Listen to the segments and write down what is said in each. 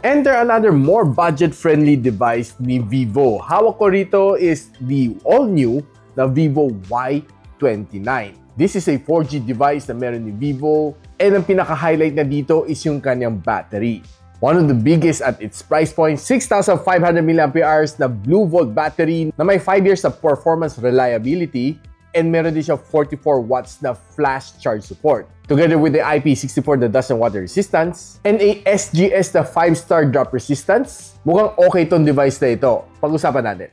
Enter another more budget-friendly device ni Vivo. Hawak ko rito is the all-new na Vivo Y29. This is a 4G device na meron ni Vivo, and ang pinaka-highlight na dito is yung kanyang battery. One of the biggest at its price point, 6,500 mAh na Blue Volt battery na may 5 years na performance reliability, and meron din siya 44 watts na flash charge support. Together with the IP64 na dust and water resistance, and a SGS na 5-star drop resistance, mukhang okay tong device na ito. Pag-usapan natin.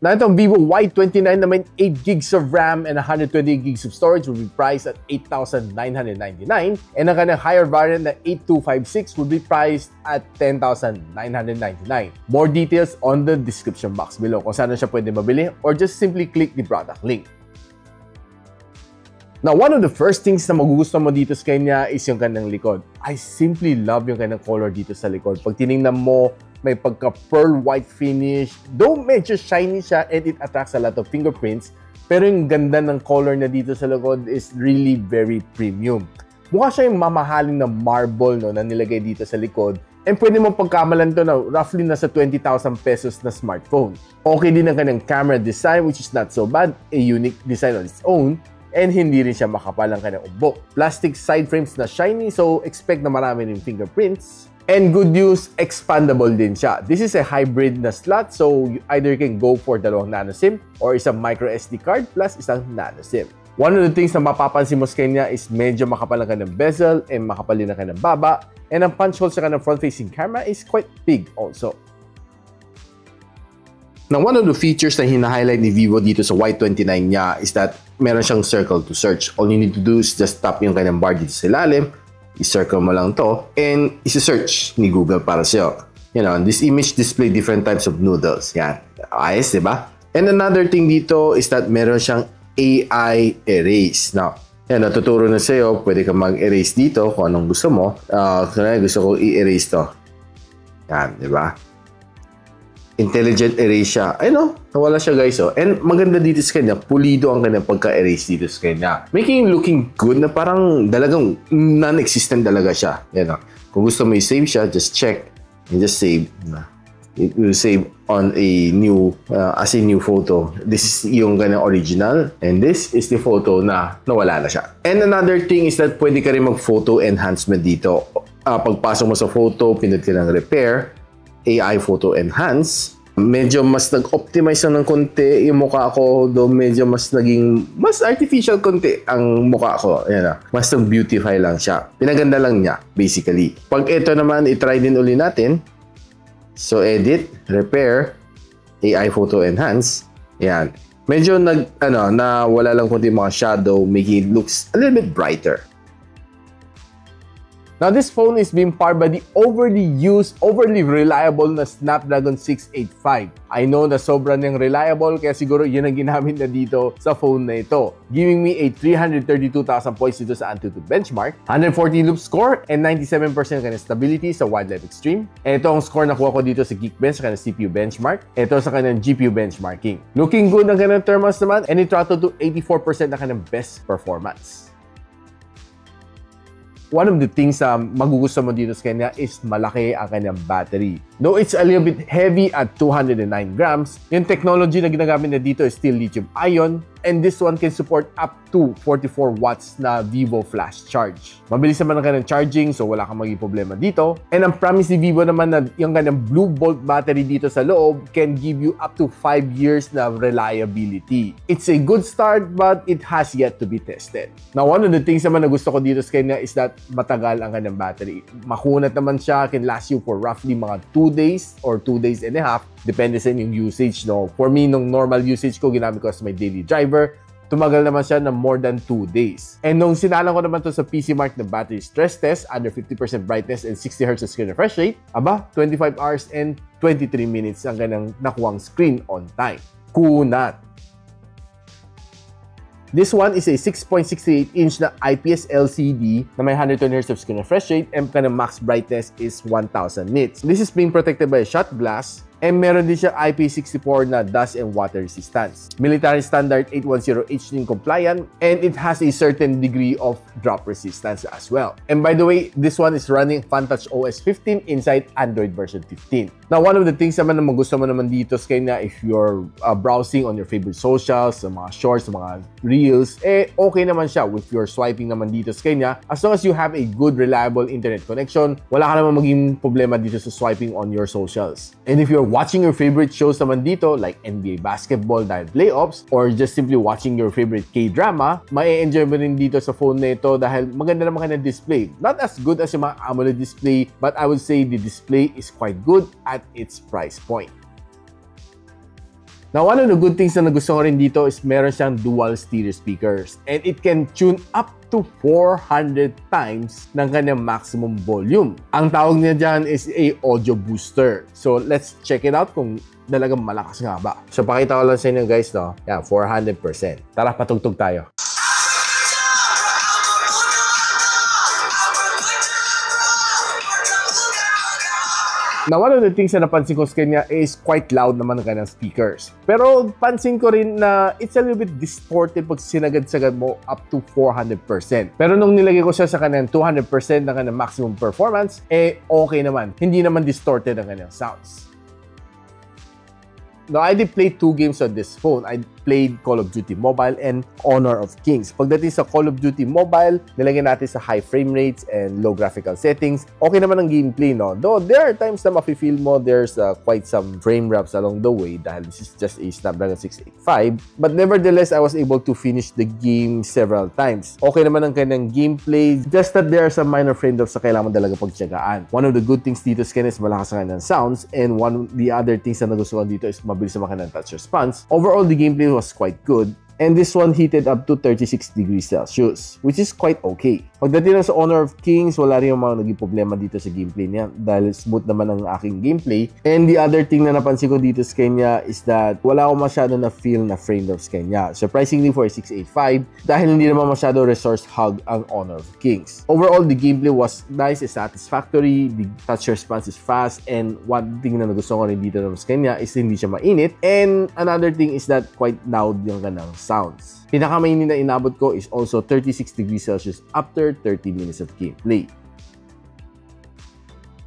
Now, itong Vivo Y29 na may 8 gigs of RAM and 128 gigs of storage will be priced at 8,999, and ang kanyang higher variant na 8256 will be priced at 10,999. More details on the description box below kung saan siya pwede mabili, or just simply click the product link. Now, one of the first things na magugustuhan mo dito sa kanya is yung kanyang likod. I simply love yung kanyang color dito sa likod. Pag tinignan mo, may pagka-pearl white finish. Though medyo shiny siya and it attracts a lot of fingerprints, pero yung ganda ng color na dito sa likod is really very premium. Mukha siya yung mamahaling na marble na nilagay dito sa likod, and pwede mong pagkamalan to na roughly nasa 20,000 pesos na smartphone. Okay din ang kanyang camera design, which is not so bad, a unique design on its own, and hindi rin siya makapal ang kanyang umbok. Plastic side frames na shiny, so expect na marami rin fingerprints. And good news, expandable din siya. This is a hybrid na slot, so you either can go for 2 nano SIM or isang micro SD card plus isang nano SIM. One of the things na mapapansin mo sa kanya is medyo makapal ang kanyang bezel and makapal din ang kanyang baba, and ang punch hole sa kanyang front-facing camera is quite big also. Now, one of the features na hina-highlight ni Vivo dito sa Y29 niya is that meron siyang circle to search. All you need to do is just tap yung kanyang bar dito sa ilalim, i-circle mo lang to, and isi-search ni Google para sa'yo. You know, this image display different types of noodles. Yan. Ayos, diba? And another thing dito is that meron siyang AI erase. Now, yan, natuturo na sa'yo, pwede ka mag-erase dito kung anong gusto mo. Gusto ko i-erase to. Yan, diba? Intelligent erase siya. Ay no, nawala siya guys. Oh. And maganda dito sa kanya, pulido ang kanyang pagka-erase dito sa kanya. Making looking good na parang dalagang non-existent talaga siya. Yan, oh. Kung gusto mo i-save siya, just check and just save. It will save on a new, as a new photo. This is yung kanyang original, and this is the photo na nawala na siya. And another thing is that pwede ka rin mag-photo enhancement dito. Pagpasok mo sa photo, pinod ka ng repair, AI Photo Enhance. Medyo mas nag-optimize na ng konti yung mukha ko, though medyo mas naging mas artificial konti ang mukha ko. Ayan na. Mas nag-beautify lang siya. Pinaganda lang niya, basically. Pag ito naman, i-try din uli natin. So, edit, repair, AI Photo Enhance. Ayan. Medyo na wala lang konti mga shadow, making it looks a little bit brighter. Now, this phone is being powered by the overly used, overly reliable na Snapdragon 685. I know na sobrang niyang reliable, kaya siguro yun ang ginamit na dito sa phone na ito. Giving me a 332,000 points dito sa Antutu benchmark, 140 loop score, and 97% kanyang stability sa Wildlife Extreme. Ito ang score na kuha ko dito sa Geekbench sa kanyang CPU benchmark. Ito sa kanyang GPU benchmarking. Looking good ang kanyang thermals naman, and it throttled to 84% na kanyang best performance. One of the things na magugustuhan mo dito sa kanya is malaki ang kanyang battery. Though it's a little bit heavy at 209 grams, yung technology na ginagamit na dito is still lithium-ion, and this one can support up to 44 watts na Vivo flash charge. Mabilis naman ang kanyang charging, so wala kang maging problema dito. And ang promise ni Vivo naman na yung kanyang Blue Bolt battery dito sa loob can give you up to 5 years na reliability. It's a good start, but it has yet to be tested. Now, one of the things naman na gusto ko dito sa kanya is that matagal ang kanyang battery. Makunat naman siya, can last you for roughly mga 2 days or 2 days and a half. Depende sa inyong usage, no? For me, nung normal usage ko, ginamit ko as my daily driver, tumagal naman siya na more than 2 days. And nung sinalang ko naman to sa PCMark na battery stress test, under 50% brightness and 60 Hz screen refresh rate, 25 hours and 23 minutes ang kanyang nakuwang screen on time. Kunat! This one is a 6.68-inch na IPS LCD na may 120 Hz of screen refresh rate and kanyang max brightness is 1000 nits. This is being protected by a shot glass. And meron din siya IP64 na dust and water resistance. Military standard 810H din compliant, and it has a certain degree of drop resistance as well. And by the way, this one is running FunTouch OS 15 inside Android version 15. Now, one of the things naman na magusto mo naman dito sa kanya, if you're browsing on your favorite socials, sa mga shorts, sa mga reels, okay naman siya with your swiping naman dito sa kanya. As long as you have a good, reliable internet connection, wala ka naman maging problema dito sa swiping on your socials. And if you're watching your favorite shows naman dito like NBA basketball dahil playoffs or just simply watching your favorite K-drama, ma-enjoy mo rin dito sa phone na ito dahil maganda naman kanyang display. Not as good as yung mga AMOLED display, but I would say the display is quite good at its price point. Now, one of the good things na nagustuhan ko rin dito is meron siyang dual stereo speakers and it can tune up to 400 times ng kanyang maximum volume. Ang tawag niya dyan is a audio booster. So, let's check it out kung talagang malakas nga ba. So, pakita ko lang sa inyo guys, no? Yan, 400%. Tara, patugtog tayo. Now, one of the things na napansin ko sa kanya is quite loud naman ang kanyang speakers. Pero pansin ko rin na it's a little bit distorted pag sinagad-sagad mo up to 400%. Pero nung nilagay ko siya sa kanyang 200% ng kanyang maximum performance, okay naman. Hindi naman distorted ang kanyang sounds. Now, I did play 2 games on this phone. I played Call of Duty Mobile and Honor of Kings. Pagdating sa Call of Duty Mobile, nilagyan natin sa high frame rates and low graphical settings. Okay naman ang gameplay, no? Though there are times na mafe-feel mo there's quite some frame drops along the way dahil this is just a Snapdragon 685. But nevertheless, I was able to finish the game several times. Okay naman ang kanyang gameplay. Just that there are some minor frame drops na kailangan mo talaga pagtsagaan. One of the good things dito sa kanya is malakas ang kanyang sounds, and one of the other things na nagustuhan dito is mabilis naman kanyang touch response. Overall, the gameplay was quite good. And this one heated up to 36 degrees Celsius, which is quite okay. Pagdating sa Honor of Kings, wala rin yung mga naging problema dito sa gameplay niya dahil smooth naman ang aking gameplay. And the other thing na napansin ko dito sa kanya is that wala akong masyado na feel na frame drops kanya. Surprisingly for a 685 dahil hindi naman masyado resource hog ang Honor of Kings. Overall, the gameplay was nice and satisfactory. The touch response is fast, and one thing na nagustuhan ko rin dito sa kanya is hindi siya mainit. And another thing is that quite loud yung kanang sounds. Pinakamainin na inabot ko is also 36 degrees Celsius after 30 minutes of gameplay.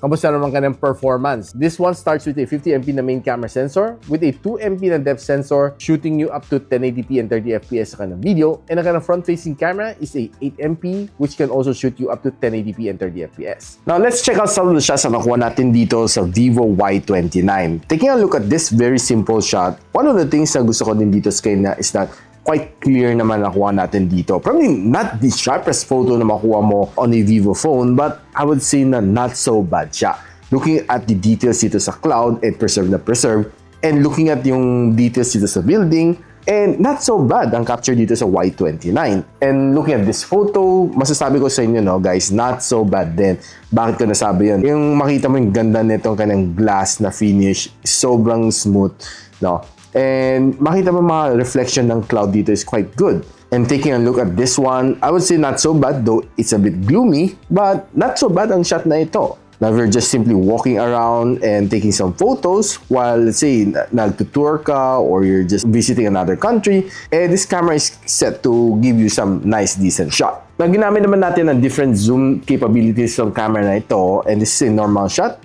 Kamusta naman kanyang performance? This one starts with a 50MP na main camera sensor with a 2MP na depth sensor shooting you up to 1080p and 30fps sa kanyang video, and ang kanyang front-facing camera is a 8MP which can also shoot you up to 1080p and 30fps. Now, let's check out some of the shots na nakuha natin dito sa Vivo Y29. Taking a look at this very simple shot, one of the things na gusto ko din dito sa kanya is that quite clear naman nakuha natin dito. Probably not the sharpest photo na makuha mo on a Vivo phone, but I would say na not so bad siya. Looking at the details dito sa cloud and preserve na preserve, and looking at yung details dito sa building, and not so bad ang capture dito sa Y29. And looking at this photo, masasabi ko sa inyo, no, guys, not so bad din. Bakit ko nasabi yun? Yung makita mo yung ganda nitong kanyang glass na finish, sobrang smooth, no? And makita mo mga reflection ng cloud dito is quite good. And taking a look at this one, I would say not so bad, though it's a bit gloomy, but not so bad ang shot na ito. Now, we're just simply walking around and taking some photos while, let's say, nagtutour ka or you're just visiting another country, and this camera is set to give you some nice, decent shot. Now, ginamit naman natin ang different zoom capabilities ng camera na ito, and this is a normal shot.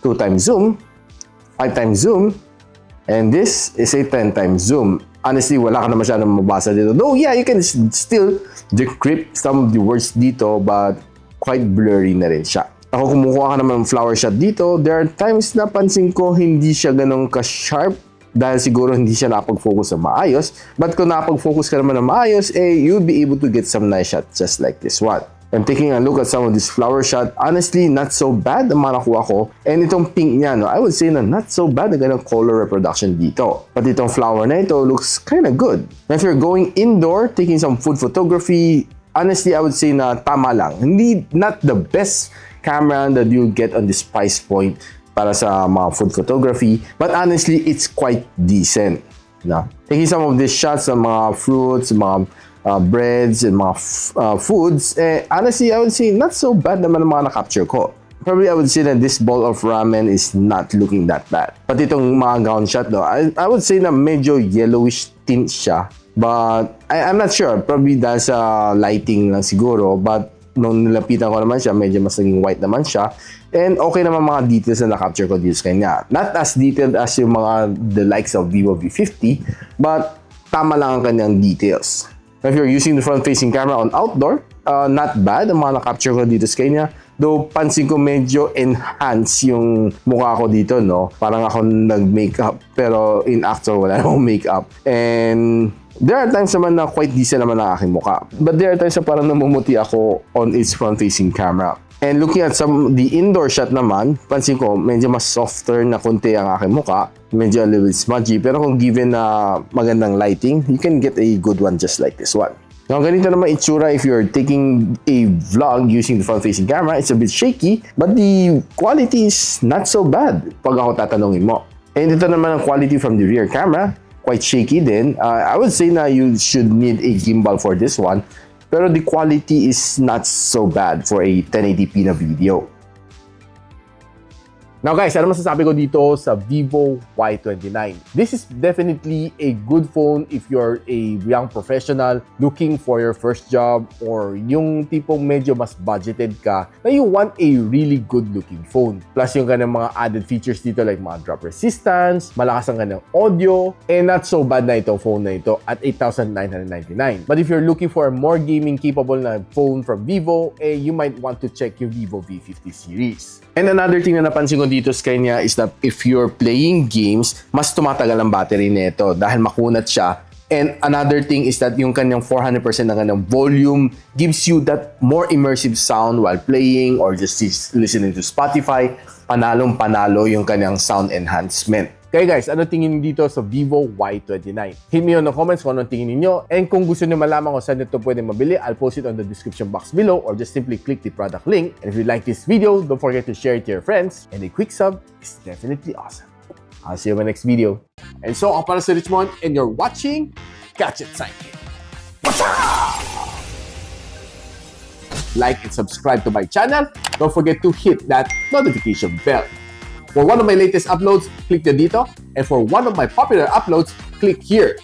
2 times zoom, 5 times zoom, and this is a 10 times zoom. Honestly, wala ka na masyadong mabasa dito. Though, yeah, you can still decrypt some of the words dito, but quite blurry na rin siya. Ako kumukuha ka naman ng flower shot dito. There are times na pansin ko hindi siya ganun ka-sharp dahil siguro hindi siya nakapag-focus na maayos. But kung nakapag-focus ka naman na maayos, you'll be able to get some nice shots just like this one. And taking a look at some of this flower shot, honestly, not so bad ang mga nakuha ko. And itong pink niya, no, I would say na not so bad ang ganang color reproduction dito. But itong flower na ito looks kind of good. Now, if you're going indoor, taking some food photography, honestly, I would say na tama lang. Not the best camera that you get on this price point para sa mga food photography, but honestly, it's quite decent. No? Taking some of these shots ng mga fruits, mga breads, and mga foods, honestly, I would say not so bad naman ang mga na-capture ko. Probably, I would say that this bowl of ramen is not looking that bad. But itong mga gown shot, though, I would say na medyo yellowish tint siya. But I'm not sure. Probably dahil sa lighting lang siguro. But nung nilapitan ko naman siya, medyo mas naging white naman siya. And okay naman mga details na na-capture ko dito sa kanya. Not as detailed as yung the likes of Vivo V50, but tama lang ang kanyang details. If you're using the front-facing camera on outdoor, not bad ang mga na-capture ko dito sa kanya. Though pansin ko medyo enhance yung mukha ko dito, no? Parang ako nag-makeup, pero in actor wala namang makeup. And there are times naman na quite decent naman ang aking mukha. But there are times na parang namumuti ako on its front-facing camera. And looking at the indoor shot naman, pansin ko medyo mas softer na konti ang aking mukha. Medyo a little smudgy. Pero kung given na magandang lighting, you can get a good one just like this one. Now, ganito naman itsura if you're taking a vlog using the front-facing camera. It's a bit shaky, but the quality is not so bad pag ako tatanungin mo. And ito naman ang quality from the rear camera. Quite shaky din. I would say na you should need a gimbal for this one. Pero the quality is not so bad for a 1080p na video. Now guys, ano masasabi ko dito sa Vivo Y29? This is definitely a good phone if you're a young professional looking for your first job or yung tipong medyo mas budgeted ka na you want a really good looking phone. Plus yung kanyang mga added features dito like mga drop resistance, malakas ang kanyang audio, and not so bad na itong phone na ito at 8,999. But if you're looking for a more gaming capable na phone from Vivo, you might want to check yung Vivo V50 series. And another thing na napansin ko dito sa kanya is that if you're playing games, mas tumatagal ang battery nito dahil makunat siya. And another thing is that yung kanyang 400% ng kanyang volume gives you that more immersive sound while playing or just listening to Spotify. Panalong-panalo yung kanyang sound enhancement. Kaya guys, ano tingin niyo dito sa Vivo Y29? Hit me on the comments kung anong tingin niyo. And kung gusto niyo malaman kung saan ito pwede mabili, I'll post it on the description box below or just simply click the product link. And if you like this video, don't forget to share it to your friends. And a quick sub is definitely awesome. I'll see you in my next video. And so, ako para si Richmond and you're watching Gadget Sidekick. What's up? Like and subscribe to my channel. Don't forget to hit that notification bell. For one of my latest uploads, click the dito. And for one of my popular uploads, click here.